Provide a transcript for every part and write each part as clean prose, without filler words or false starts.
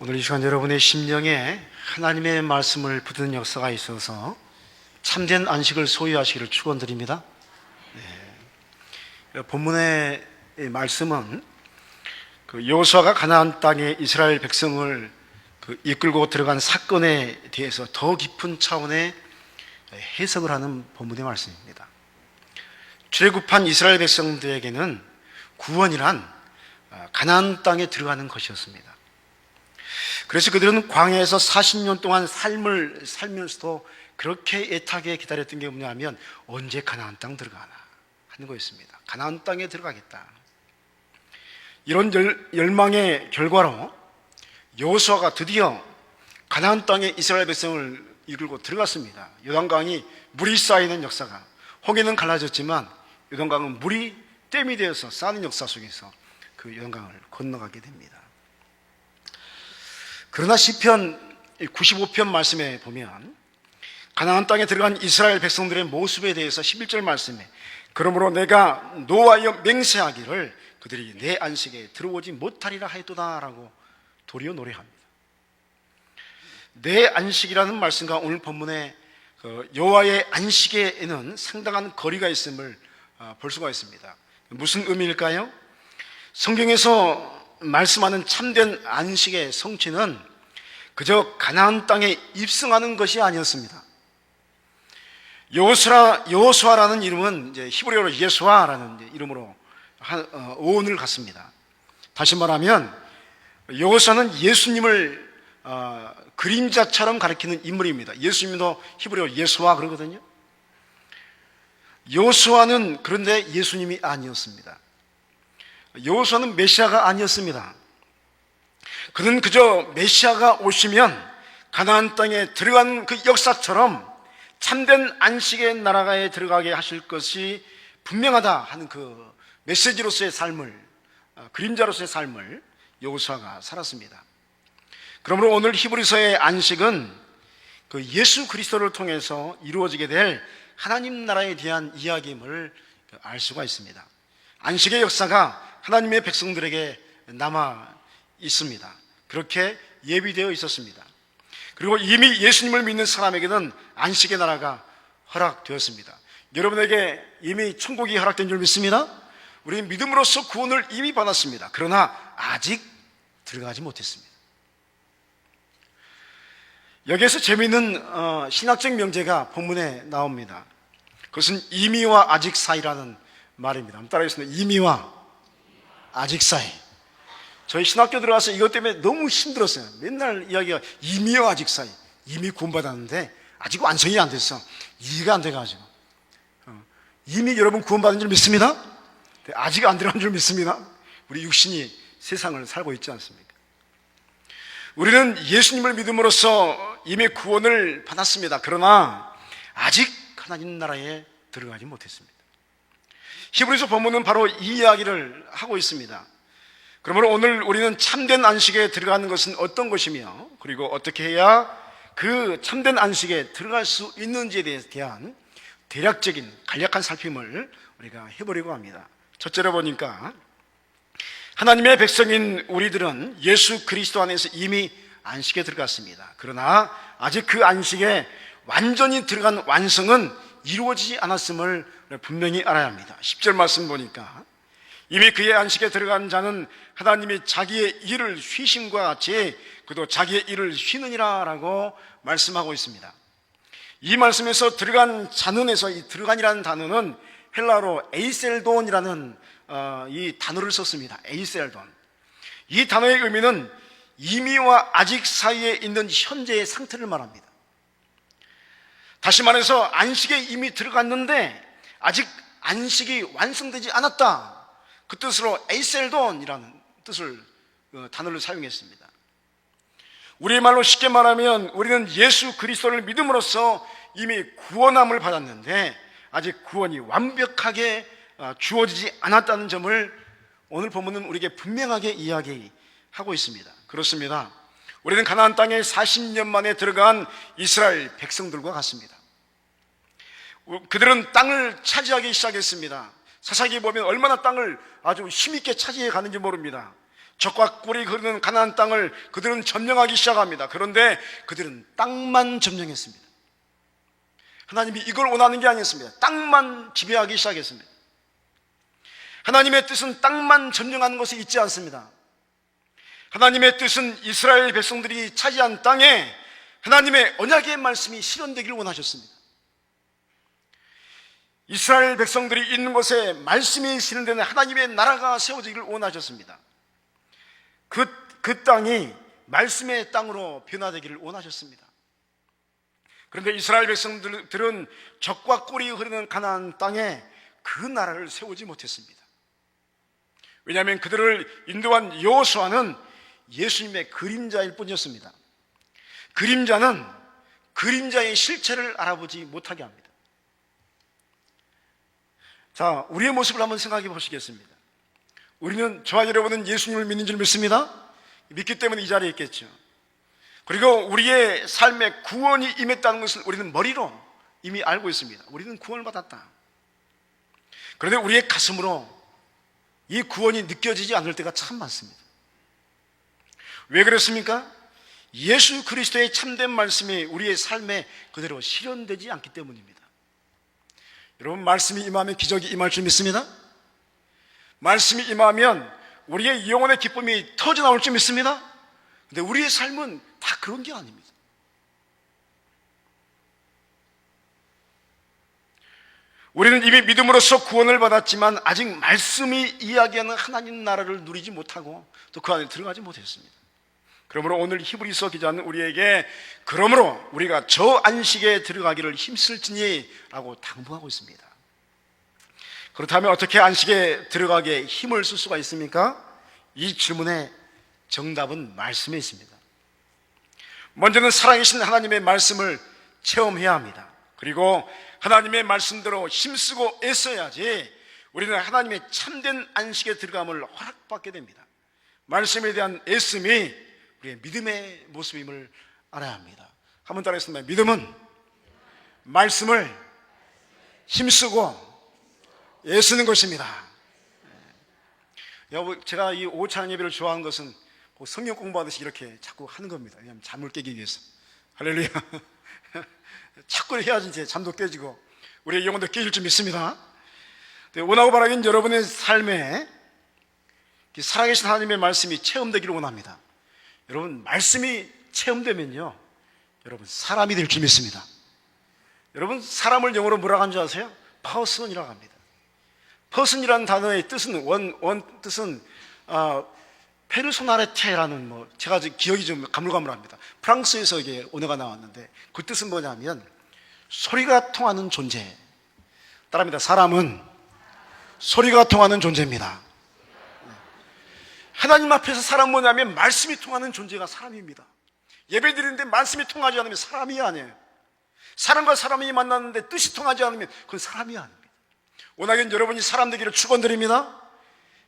오늘 이 시간 여러분의 심령에 하나님의 말씀을 붙드는 역사가 있어서 참된 안식을 소유하시기를 축원드립니다. 본문의 말씀은 여호수아가 가나안 땅에 이스라엘 백성을 이끌고 들어간 사건에 대해서 더 깊은 차원의 해석을 하는 본문의 말씀입니다. 출애굽한 이스라엘 백성들에게는 구원이란 가나안 땅에 들어가는 것이었습니다. 그래서 그들은 광야에서 40년 동안 삶을 살면서도 그렇게 애타게 기다렸던 게 뭐냐면 언제 가나안 땅 들어가나 하는 거였습니다. 가나안 땅에 들어가겠다. 이런 열망의 결과로 여호수아가 드디어 가나안 땅에 이스라엘 백성을 이끌고 들어갔습니다. 요단강이 물이 쌓이는 역사가, 홍해는 갈라졌지만 요단강은 물이 댐이 되어서 쌓는 역사 속에서 그 요단강을 건너가게 됩니다. 그러나 시편 95편 말씀에 보면 가나안 땅에 들어간 이스라엘 백성들의 모습에 대해서 11절 말씀에 그러므로 내가 노하여 맹세하기를 그들이 내 안식에 들어오지 못하리라 하였도다 라고 도리어 노래합니다. 내 안식이라는 말씀과 오늘 본문의 여호와의 안식에는 상당한 거리가 있음을 볼 수가 있습니다. 무슨 의미일까요? 성경에서 말씀하는 참된 안식의 성취는 그저 가나안 땅에 입성하는 것이 아니었습니다. 여호수아라는 이름은 이제 히브리어로 예수아라는 이름으로 어원을 갖습니다. 다시 말하면 여호수아는 예수님을 그림자처럼 가리키는 인물입니다. 예수님도 히브리어로 예수아 그러거든요. 여호수아는 그런데 예수님이 아니었습니다. 여호수아는 메시아가 아니었습니다. 그는 그저 메시아가 오시면 가나안 땅에 들어간 그 역사처럼 참된 안식의 나라에 들어가게 하실 것이 분명하다 하는 그 메시지로서의 삶을, 그림자로서의 삶을 여호수아가 살았습니다. 그러므로 오늘 히브리서의 안식은 그 예수 그리스도를 통해서 이루어지게 될 하나님 나라에 대한 이야기임을 알 수가 있습니다. 안식의 역사가 하나님의 백성들에게 남아 있습니다. 그렇게 예비되어 있었습니다. 그리고 이미 예수님을 믿는 사람에게는 안식의 나라가 허락되었습니다. 여러분에게 이미 천국이 허락된 줄 믿습니다. 우리는 믿음으로써 구원을 이미 받았습니다. 그러나 아직 들어가지 못했습니다. 여기에서 재미있는 신학적 명제가 본문에 나옵니다. 그것은 이미와 아직 사이라는 말입니다. 한번 따라하겠습니다. 이미와 아직 사이. 저희 신학교 들어가서 이것 때문에 너무 힘들었어요. 맨날 이야기가 이미와 아직 사이. 이미 구원받았는데 아직 완성이 안 됐어. 이해가 안 돼가지고. 이미 여러분 구원받은 줄 믿습니다? 아직 안 들어간 줄 믿습니다? 우리 육신이 세상을 살고 있지 않습니까? 우리는 예수님을 믿음으로써 이미 구원을 받았습니다. 그러나 아직 하나님 나라에 들어가지 못했습니다. 히브리서 본문은 바로 이 이야기를 하고 있습니다. 그러므로 오늘 우리는 참된 안식에 들어가는 것은 어떤 것이며 그리고 어떻게 해야 그 참된 안식에 들어갈 수 있는지에 대한 대략적인 간략한 살핌을 우리가 해보려고 합니다. 첫째로 보니까 하나님의 백성인 우리들은 예수 그리스도 안에서 이미 안식에 들어갔습니다. 그러나 아직 그 안식에 완전히 들어간 완성은 이루어지지 않았음을 분명히 알아야 합니다. 10절 말씀 보니까 이미 그의 안식에 들어간 자는 하나님이 자기의 일을 쉬심과 같이 그도 자기의 일을 쉬느니라 라고 말씀하고 있습니다. 이 말씀에서 들어간 자는에서 이 들어간이라는 단어는 헬라어로 에이셀돈이라는 이 단어를 썼습니다. 에이셀돈. 이 단어의 의미는 이미와 아직 사이에 있는 현재의 상태를 말합니다. 다시 말해서 안식에 이미 들어갔는데 아직 안식이 완성되지 않았다. 그 뜻으로 에이셀돈이라는 뜻을 단어를 사용했습니다. 우리말로 쉽게 말하면 우리는 예수 그리스도를 믿음으로써 이미 구원함을 받았는데 아직 구원이 완벽하게 주어지지 않았다는 점을 오늘 본문은 우리에게 분명하게 이야기하고 있습니다. 그렇습니다. 우리는 가나안 땅에 40년 만에 들어간 이스라엘 백성들과 같습니다. 그들은 땅을 차지하기 시작했습니다. 사사기에 보면 얼마나 땅을 아주 힘있게 차지해 가는지 모릅니다. 적과 꿀이 흐르는 가나안 땅을 그들은 점령하기 시작합니다. 그런데 그들은 땅만 점령했습니다. 하나님이 이걸 원하는 게 아니었습니다. 땅만 지배하기 시작했습니다. 하나님의 뜻은 땅만 점령하는 것에 있지 않습니다. 하나님의 뜻은 이스라엘 백성들이 차지한 땅에 하나님의 언약의 말씀이 실현되기를 원하셨습니다. 이스라엘 백성들이 있는 곳에 말씀이 실현되는 하나님의 나라가 세워지기를 원하셨습니다. 그 땅이 말씀의 땅으로 변화되기를 원하셨습니다. 그런데 이스라엘 백성들은 적과 꿀이 흐르는 가나안 땅에 그 나라를 세우지 못했습니다. 왜냐하면 그들을 인도한 여호수아는 예수님의 그림자일 뿐이었습니다. 그림자는 그림자의 실체를 알아보지 못하게 합니다. 자, 우리의 모습을 한번 생각해 보시겠습니다. 우리는, 저와 여러분은 예수님을 믿는 줄 믿습니다. 믿기 때문에 이 자리에 있겠죠. 그리고 우리의 삶에 구원이 임했다는 것을 우리는 머리로 이미 알고 있습니다. 우리는 구원을 받았다. 그런데 우리의 가슴으로 이 구원이 느껴지지 않을 때가 참 많습니다. 왜 그렇습니까? 예수 그리스도의 참된 말씀이 우리의 삶에 그대로 실현되지 않기 때문입니다. 여러분, 말씀이 임하면 기적이 임할 줄 믿습니다. 말씀이 임하면 우리의 영혼의 기쁨이 터져나올 줄 믿습니다. 근데 우리의 삶은 다 그런 게 아닙니다. 우리는 이미 믿음으로써 구원을 받았지만 아직 말씀이 이야기하는 하나님 나라를 누리지 못하고 또 그 안에 들어가지 못했습니다. 그러므로 오늘 히브리서 기자는 우리에게 그러므로 우리가 저 안식에 들어가기를 힘쓸지니 라고 당부하고 있습니다. 그렇다면 어떻게 안식에 들어가기에 힘을 쓸 수가 있습니까? 이 질문의 정답은 말씀에 있습니다. 먼저는 살아계신 하나님의 말씀을 체험해야 합니다. 그리고 하나님의 말씀대로 힘쓰고 애써야지 우리는 하나님의 참된 안식에 들어감을 허락받게 됩니다. 말씀에 대한 애씀이 우리의 믿음의 모습임을 알아야 합니다. 한번 따라했습니다. 믿음은 말씀을 힘쓰고 애쓰는 것입니다. 여러분, 제가 이 오후 찬양 예배를 좋아하는 것은 성경 공부하듯이 이렇게 자꾸 하는 겁니다. 왜냐하면 잠을 깨기 위해서. 할렐루야. 자꾸 해야지 이제 잠도 깨지고 우리의 영혼도 깨질 줄 믿습니다. 원하고 바라기는 여러분의 삶에 살아계신 하나님의 말씀이 체험되기를 원합니다. 여러분, 말씀이 체험되면요, 여러분 사람이 될 줄 믿습니다. 여러분, 사람을 영어로 뭐라고 하는 줄 아세요? 퍼슨이라고 합니다. 퍼슨이라는 단어의 뜻은 원 뜻은 페르소나레테라는 제가 기억이 좀 가물가물합니다. 프랑스에서 이게 언어가 나왔는데 그 뜻은 뭐냐면 소리가 통하는 존재. 따라합니다. 사람은 소리가 통하는 존재입니다. 하나님 앞에서 사람은 뭐냐면 말씀이 통하는 존재가 사람입니다. 예배 드리는데 말씀이 통하지 않으면 사람이 아니에요. 사람과 사람이 만났는데 뜻이 통하지 않으면 그건 사람이 아닙니다. 워낙엔 여러분이 사람 되기를 축원드립니다.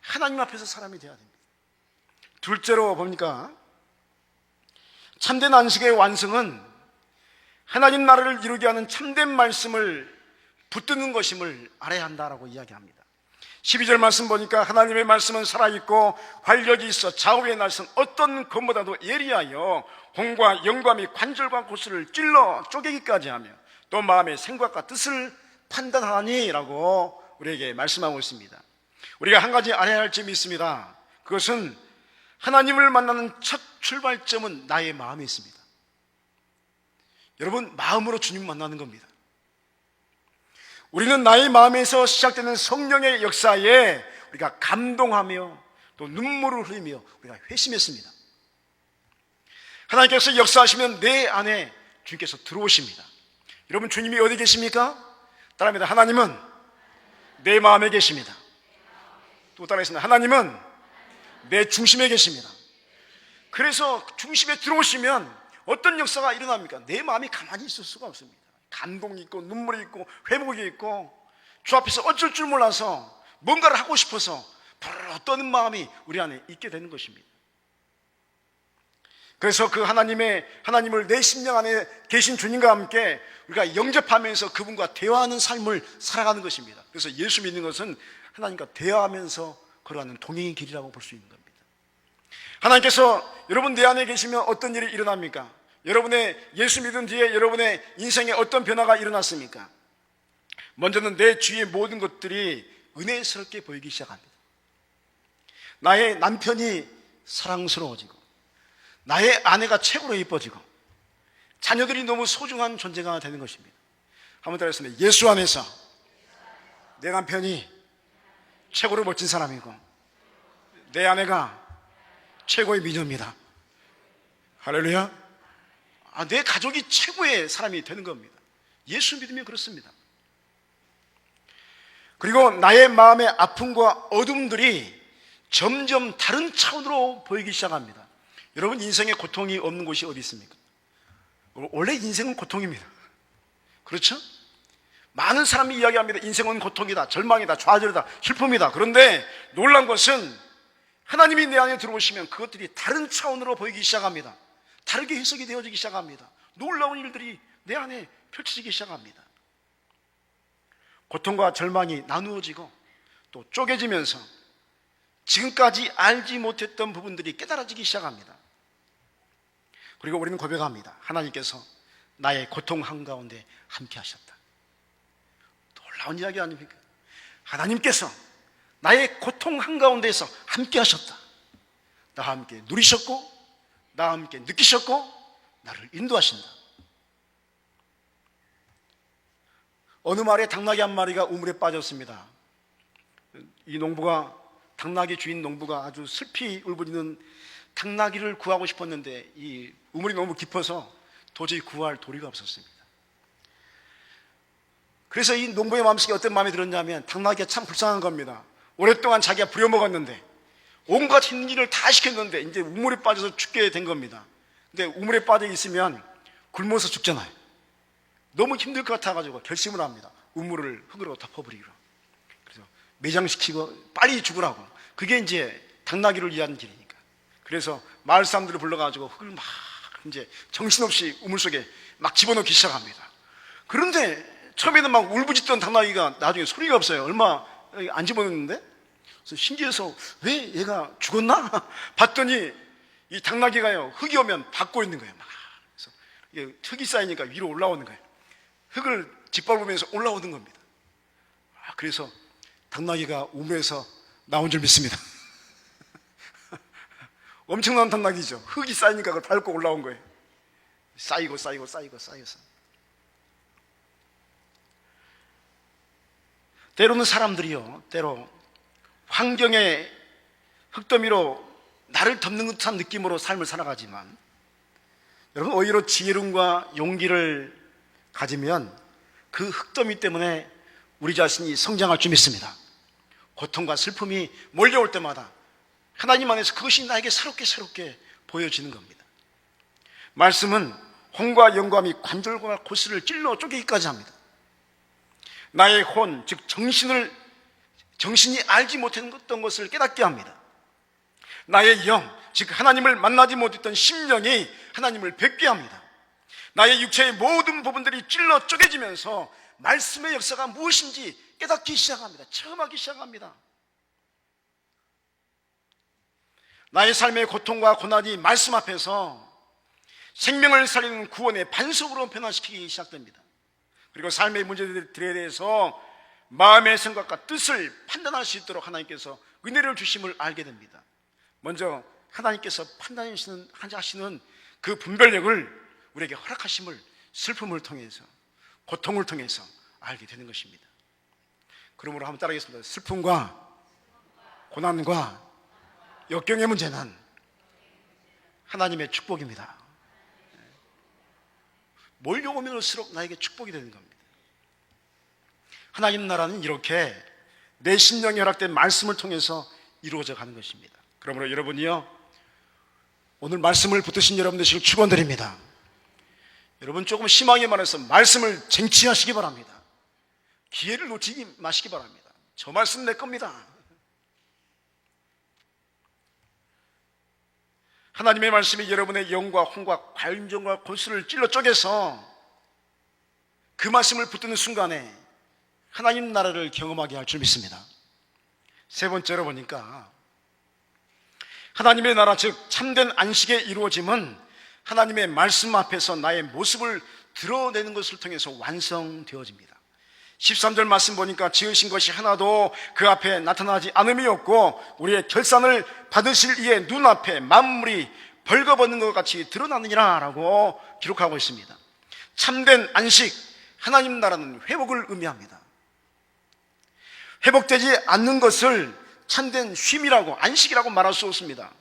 하나님 앞에서 사람이 되어야 됩니다. 둘째로 뭡니까? 참된 안식의 완성은 하나님 나라를 이루게 하는 참된 말씀을 붙드는 것임을 알아야 한다라고 이야기합니다. 12절 말씀 보니까 하나님의 말씀은 살아있고 활력이 있어 좌우의 날선 어떤 검보다도 예리하여 혼과 영과 및 관절과 고수를 찔러 쪼개기까지 하며 또 마음의 생각과 뜻을 판단하니 라고 우리에게 말씀하고 있습니다. 우리가 한 가지 알아야 할 점이 있습니다. 그것은 하나님을 만나는 첫 출발점은 나의 마음에 있습니다. 여러분, 마음으로 주님 만나는 겁니다. 우리는 나의 마음에서 시작되는 성령의 역사에 우리가 감동하며 또 눈물을 흘리며 우리가 회심했습니다. 하나님께서 역사하시면 내 안에 주님께서 들어오십니다. 여러분, 주님이 어디 계십니까? 따라합니다. 하나님은 내 마음에 계십니다. 또 따라하겠습니다. 하나님은 내 중심에 계십니다. 그래서 중심에 들어오시면 어떤 역사가 일어납니까? 내 마음이 가만히 있을 수가 없습니다. 감동이 있고 눈물이 있고 회복이 있고 주 앞에서 어쩔 줄 몰라서 뭔가를 하고 싶어서 불어 떠는 마음이 우리 안에 있게 되는 것입니다. 그래서 그 하나님을 내 심령 안에 계신 주님과 함께 우리가 영접하면서 그분과 대화하는 삶을 살아가는 것입니다. 그래서 예수 믿는 것은 하나님과 대화하면서 걸어가는 동행의 길이라고 볼 수 있는 겁니다. 하나님께서 여러분 내 안에 계시면 어떤 일이 일어납니까? 여러분의 예수 믿은 뒤에 여러분의 인생에 어떤 변화가 일어났습니까? 먼저는 내 주위의 모든 것들이 은혜스럽게 보이기 시작합니다. 나의 남편이 사랑스러워지고, 나의 아내가 최고로 예뻐지고, 자녀들이 너무 소중한 존재가 되는 것입니다. 한번 따라했습니다. 예수 안에서 내 남편이 최고로 멋진 사람이고, 내 아내가 최고의 미녀입니다. 할렐루야. 내 가족이 최고의 사람이 되는 겁니다. 예수 믿으면 그렇습니다. 그리고 나의 마음의 아픔과 어둠들이 점점 다른 차원으로 보이기 시작합니다. 여러분, 인생에 고통이 없는 곳이 어디 있습니까? 원래 인생은 고통입니다. 그렇죠? 많은 사람이 이야기합니다. 인생은 고통이다, 절망이다, 좌절이다, 슬픔이다. 그런데 놀란 것은 하나님이 내 안에 들어오시면 그것들이 다른 차원으로 보이기 시작합니다. 다르게 해석이 되어지기 시작합니다. 놀라운 일들이 내 안에 펼쳐지기 시작합니다. 고통과 절망이 나누어지고 또 쪼개지면서 지금까지 알지 못했던 부분들이 깨달아지기 시작합니다. 그리고 우리는 고백합니다. 하나님께서 나의 고통 한가운데 함께 하셨다. 놀라운 이야기 아닙니까? 하나님께서 나의 고통 한가운데에서 함께 하셨다. 나와 함께 누리셨고, 나와 함께 느끼셨고, 나를 인도하신다. 어느 마을에 당나귀 한 마리가 우물에 빠졌습니다. 이 농부가, 당나귀 주인 농부가 아주 슬피 울부짖는 당나귀를 구하고 싶었는데 이 우물이 너무 깊어서 도저히 구할 도리가 없었습니다. 그래서 이 농부의 마음속에 어떤 마음이 들었냐면, 당나귀가 참 불쌍한 겁니다. 오랫동안 자기가 부려먹었는데 온갖 힘든 일을 다 시켰는데 이제 우물에 빠져서 죽게 된 겁니다. 근데 우물에 빠져 있으면 굶어서 죽잖아요. 너무 힘들 것 같아가지고 결심을 합니다. 우물을 흙으로 덮어버리기로. 그래서 매장시키고 빨리 죽으라고. 그게 이제 당나귀를 위한 길이니까. 그래서 마을 사람들을 불러가지고 흙을 막 이제 정신없이 우물 속에 막 집어넣기 시작합니다. 그런데 처음에는 막 울부짖던 당나귀가 나중에 소리가 없어요. 얼마 안 집어넣는데? 그래서 신기해서 왜 얘가 죽었나? 봤더니 이 당나귀가요, 흙이 오면 받고 있는 거예요. 막. 그래서 이게 흙이 쌓이니까 위로 올라오는 거예요. 흙을 짓밟으면서 올라오는 겁니다. 그래서 당나귀가 우물에서 나온 줄 믿습니다. 엄청난 당나귀죠. 흙이 쌓이니까 그걸 밟고 올라온 거예요. 쌓이고 쌓여서. 때로는 사람들이요, 때로 환경의 흙더미로 나를 덮는 듯한 느낌으로 삶을 살아가지만, 여러분, 오히려 지혜로움과 용기를 가지면 그 흙더미 때문에 우리 자신이 성장할 줄 믿습니다. 고통과 슬픔이 몰려올 때마다 하나님 안에서 그것이 나에게 새롭게 보여지는 겁니다. 말씀은 혼과 영과 및 관절과 골수를 찔러 쪼개기까지 합니다. 나의 혼, 즉 정신이 알지 못했던 것을 깨닫게 합니다. 나의 영, 즉 하나님을 만나지 못했던 심령이 하나님을 뵙게 합니다. 나의 육체의 모든 부분들이 찔러 쪼개지면서 말씀의 역사가 무엇인지 깨닫기 시작합니다. 체험하기 시작합니다. 나의 삶의 고통과 고난이 말씀 앞에서 생명을 살리는 구원의 반석으로 변화시키기 시작됩니다. 그리고 삶의 문제들에 대해서 마음의 생각과 뜻을 판단할 수 있도록 하나님께서 은혜를 주심을 알게 됩니다. 먼저 하나님께서 판단하시는 그 분별력을 우리에게 허락하심을 슬픔을 통해서, 고통을 통해서 알게 되는 것입니다. 그러므로 한번 따라하겠습니다. 슬픔과 고난과 역경의 문제는 하나님의 축복입니다. 몰려오면 올수록 나에게 축복이 되는 겁니다. 하나님 나라는 이렇게 내 심령에 허락된 말씀을 통해서 이루어져 가는 것입니다. 그러므로 여러분이요, 오늘 말씀을 붙드신 여러분 되시길 축원드립니다. 여러분, 조금 심하게 말해서 말씀을 쟁취하시기 바랍니다. 기회를 놓치지 마시기 바랍니다. 저 말씀 내 겁니다. 하나님의 말씀이 여러분의 영과 혼과 관정과 골수를 찔러 쪼개서 그 말씀을 붙드는 순간에 하나님 나라를 경험하게 할 줄 믿습니다. 세 번째로 보니까 하나님의 나라, 즉 참된 안식의 이루어짐은 하나님의 말씀 앞에서 나의 모습을 드러내는 것을 통해서 완성되어집니다. 13절 말씀 보니까 지으신 것이 하나도 그 앞에 나타나지 않음이 없고 우리의 결산을 받으실 이의 눈앞에 만물이 벌거벗는 것 같이 드러나느니라 라고 기록하고 있습니다. 참된 안식, 하나님 나라는 회복을 의미합니다. 회복되지 않는 것을 참된 쉼이라고, 안식이라고 말할 수 없습니다.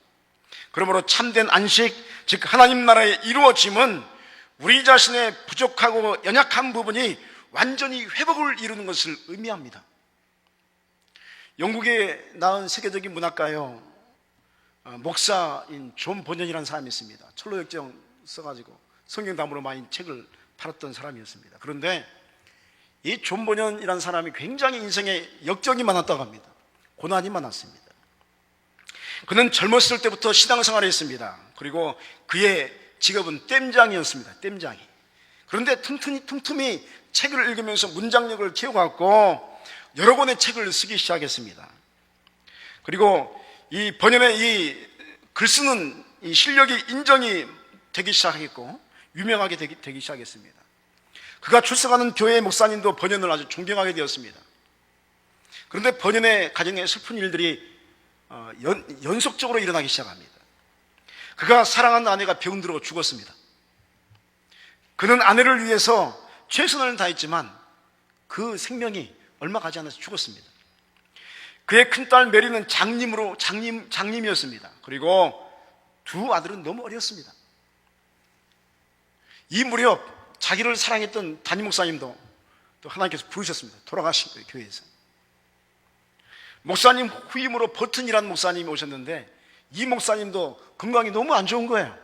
그러므로 참된 안식, 즉 하나님 나라의 이루어짐은 우리 자신의 부족하고 연약한 부분이 완전히 회복을 이루는 것을 의미합니다. 영국에 나온 세계적인 문학가요, 목사인 존 버년이라는 사람이 있습니다. 철로역정 써가지고 성경 담으로 많이 책을 팔았던 사람이었습니다. 그런데 이 존 버년이라는 사람이 굉장히 인생에 역경이 많았다고 합니다. 고난이 많았습니다. 그는 젊었을 때부터 신앙생활을 했습니다. 그리고 그의 직업은 댐장이었습니다. 댐장이. 그런데 틈틈이 책을 읽으면서 문장력을 키워갖고 여러 권의 책을 쓰기 시작했습니다. 그리고 이 번연의 이 글쓰는 이 실력이 인정이 되기 시작했고 유명하게 되기 시작했습니다. 그가 출석하는 교회의 목사님도 번연을 아주 존경하게 되었습니다. 그런데 번연의 가정에 슬픈 일들이 연속적으로 일어나기 시작합니다. 그가 사랑하는 아내가 병들어 죽었습니다. 그는 아내를 위해서 최선을 다했지만 그 생명이 얼마 가지 않아서 죽었습니다. 그의 큰딸 메리는 장님이었습니다. 그리고 두 아들은 너무 어렸습니다. 이 무렵 자기를 사랑했던 담임 목사님도 또 하나님께서 부르셨습니다. 돌아가신 거예요, 교회에서. 목사님 후임으로 버튼이라는 목사님이 오셨는데 이 목사님도 건강이 너무 안 좋은 거예요.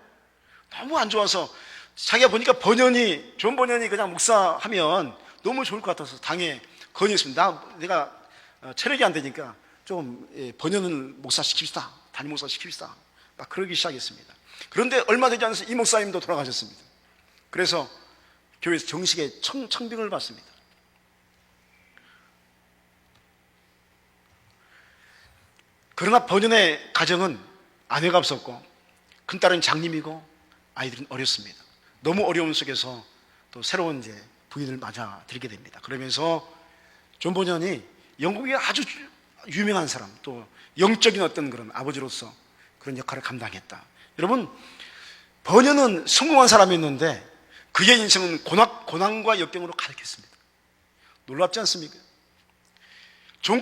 너무 안 좋아서 자기가 보니까 존 번연이 그냥 목사하면 너무 좋을 것 같아서 당에 건의했습니다. 내가 체력이 안 되니까 좀 번연을 목사 시킵시다. 담임 목사 시킵시다. 막 그러기 시작했습니다. 그런데 얼마 되지 않아서 이 목사님도 돌아가셨습니다. 그래서 교회에서 정식의 청빙을 받습니다. 그러나 번연의 가정은 아내가 없었고 큰딸은 장님이고 아이들은 어렸습니다. 너무 어려움 속에서 또 새로운 부인을 맞아들이게 됩니다. 그러면서 존 번연이 영국의 아주 유명한 사람, 또 영적인 어떤 그런 아버지로서 그런 역할을 감당했다. 여러분, 번연은 성공한 사람이었는데 그의 인생은 고난과 역경으로 가득했습니다. 놀랍지 않습니까? 존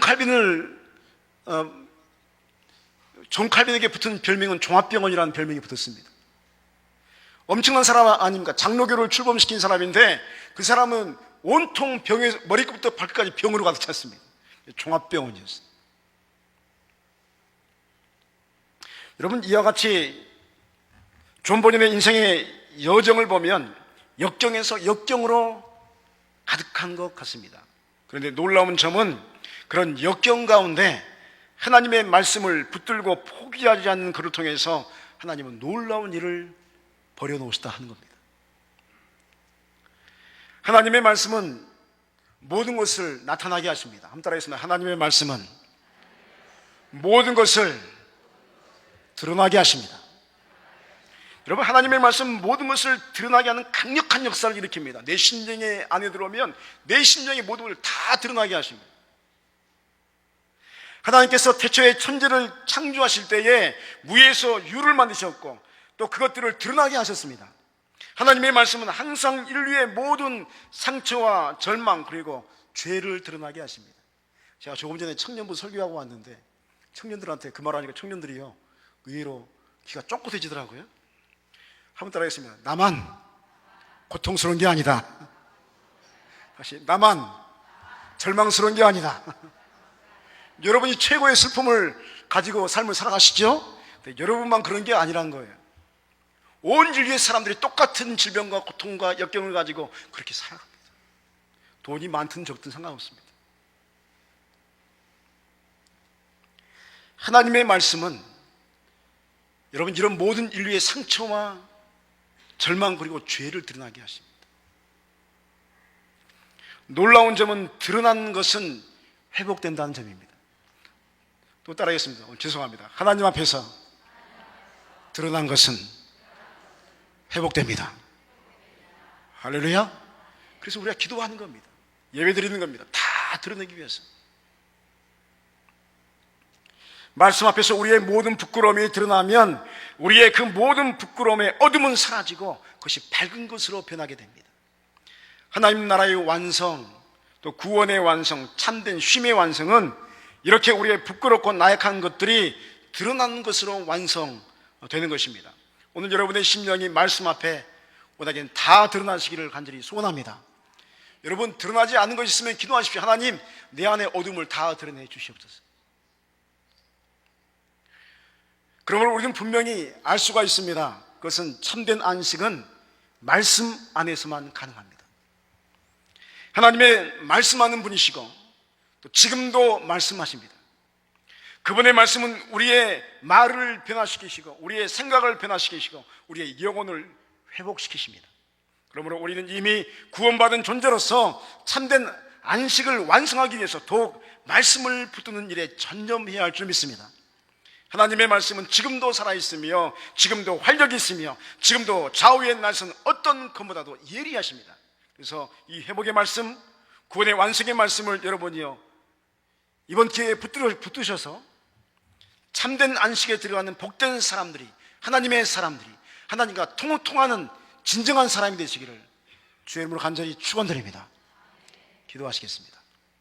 칼빈에게 붙은 별명은 종합병원이라는 별명이 붙었습니다. 엄청난 사람 아닙니까? 장로교를 출범시킨 사람인데 그 사람은 온통 병에 머리끝부터 발끝까지 병으로 가득 찼습니다. 종합병원이었어요. 여러분, 이와 같이 존 번연의 인생의 여정을 보면 역경에서 역경으로 가득한 것 같습니다. 그런데 놀라운 점은 그런 역경 가운데 하나님의 말씀을 붙들고 포기하지 않는 그를 통해서 하나님은 놀라운 일을 벌여놓으시다 하는 겁니다. 하나님의 말씀은 모든 것을 나타나게 하십니다. 한번 따라하겠습니다. 하나님의 말씀은 모든 것을 드러나게 하십니다. 여러분, 하나님의 말씀은 모든 것을 드러나게 하는 강력한 역사를 일으킵니다. 내 심령에 안에 들어오면 내 심령의 모든 걸 다 드러나게 하십니다. 하나님께서 태초에 천지를 창조하실 때에 무에서 유를 만드셨고 또 그것들을 드러나게 하셨습니다. 하나님의 말씀은 항상 인류의 모든 상처와 절망 그리고 죄를 드러나게 하십니다. 제가 조금 전에 청년부 설교하고 왔는데 청년들한테 그 말하니까 청년들이요 의외로 귀가 쫑긋해지더라고요. 한번 따라하겠습니다. 나만 고통스러운 게 아니다. 다시, 나만 절망스러운 게 아니다. 여러분이 최고의 슬픔을 가지고 삶을 살아가시죠? 근데 여러분만 그런 게 아니란 거예요. 온 인류의 사람들이 똑같은 질병과 고통과 역경을 가지고 그렇게 살아갑니다. 돈이 많든 적든 상관없습니다. 하나님의 말씀은 여러분 이런 모든 인류의 상처와 절망 그리고 죄를 드러나게 하십니다. 놀라운 점은 드러난 것은 회복된다는 점입니다. 또 따라하겠습니다. 죄송합니다. 하나님 앞에서 드러난 것은 회복됩니다. 할렐루야. 그래서 우리가 기도하는 겁니다. 예배 드리는 겁니다. 다 드러내기 위해서. 말씀 앞에서 우리의 모든 부끄러움이 드러나면 우리의 그 모든 부끄러움의 어둠은 사라지고 그것이 밝은 것으로 변하게 됩니다. 하나님 나라의 완성, 또 구원의 완성, 참된 쉼의 완성은 이렇게 우리의 부끄럽고 나약한 것들이 드러나는 것으로 완성되는 것입니다. 오늘 여러분의 심령이 말씀 앞에 오다기엔 다 드러나시기를 간절히 소원합니다. 여러분, 드러나지 않는 것이 있으면 기도하십시오. 하나님, 내 안의 어둠을 다 드러내 주시옵소서. 그러므로 우리는 분명히 알 수가 있습니다. 그것은 참된 안식은 말씀 안에서만 가능합니다. 하나님의 말씀하는 분이시고 또 지금도 말씀하십니다. 그분의 말씀은 우리의 말을 변화시키시고 우리의 생각을 변화시키시고 우리의 영혼을 회복시키십니다. 그러므로 우리는 이미 구원받은 존재로서 참된 안식을 완성하기 위해서 더욱 말씀을 붙드는 일에 전념해야 할 줄 믿습니다. 하나님의 말씀은 지금도 살아있으며 지금도 활력이 있으며 지금도 좌우의 날선 어떤 것보다도 예리하십니다. 그래서 이 회복의 말씀, 구원의 완성의 말씀을 여러분이요 이번 기회에 붙드셔서 참된 안식에 들어가는 복된 사람들이, 하나님의 사람들이, 하나님과 통하는 진정한 사람이 되시기를 주의 이름으로 간절히 축원드립니다. 기도하시겠습니다.